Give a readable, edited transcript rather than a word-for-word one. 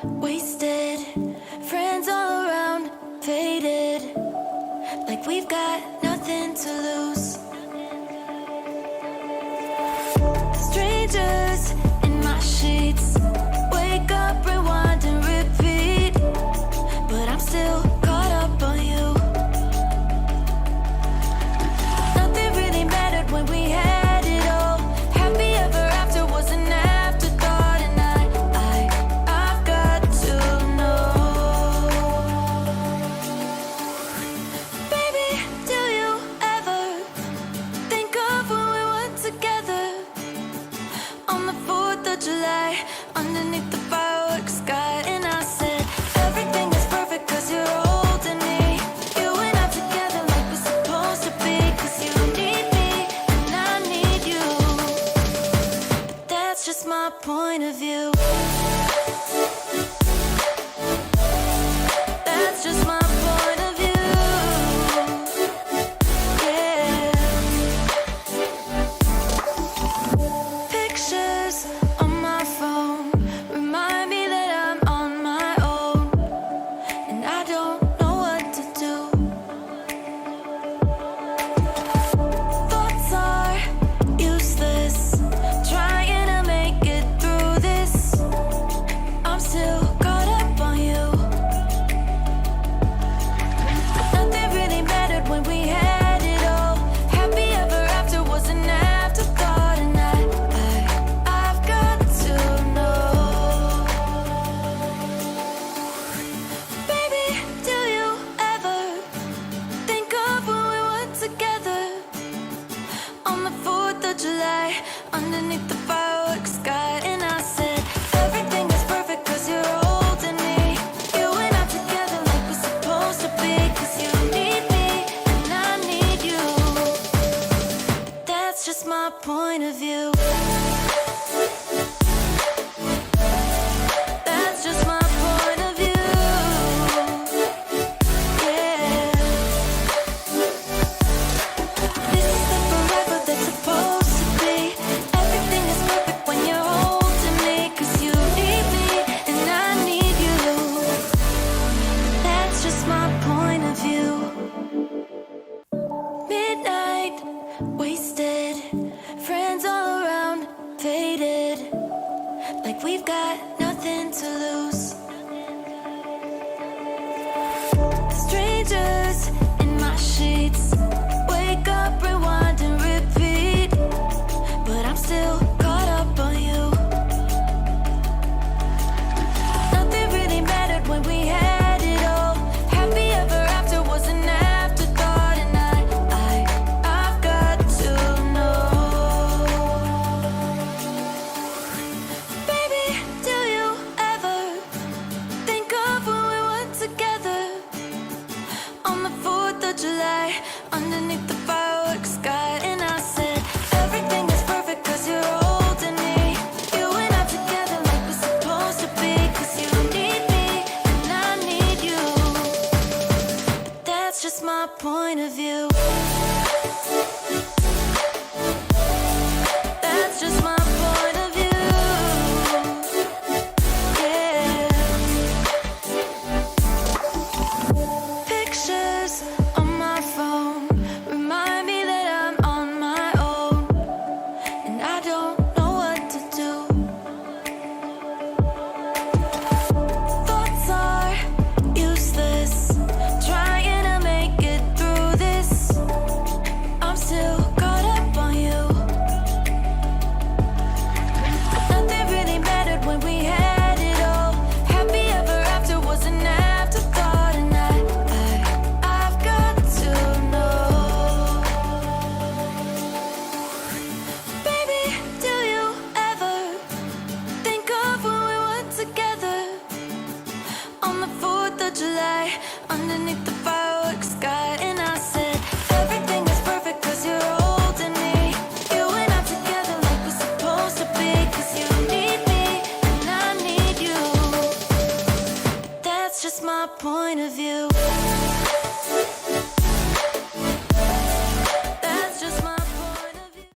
wasted. Friends all around, faded. Like we've got nothing to lose. Strangers in my sheets. Wake up, rewind and repeat. But I'm still caught up on you. Nothing really mattered when we had it all. Happy ever after was an afterthought. And I've got to know. Baby, do you ever think of when we were together on the 4th of July, underneath the fireworks sky? And I said, everything is perfect cause you're holding me. You and I together like we're supposed to be. Cause you need me and I need you. But that's just my point of view. That's just my point of view. Yeah. Pictures on my phone remind me that I'm on my own, and I don't know what to do. Thoughts are useless, trying to make it through this. I'm still caught up on you. Nothing really mattered when we had it all. Happy ever after was an afterthought. And I've got to know. Baby, do you ever think of when we were together on the 4th of July, underneath the fireworks sky? And I said, everything is perfect cause you're holding me. You and I together like we're supposed to be. Cause you need me and I need you. But that's just my point of view. That's just my point of view. Yeah. This is the forever that's supposed to be. Everything is perfect when you're holding me. Cause you need me and I need you. That's just my point of view. Midnight, wasted. Friends all around, faded. Like we've got nothing to lose.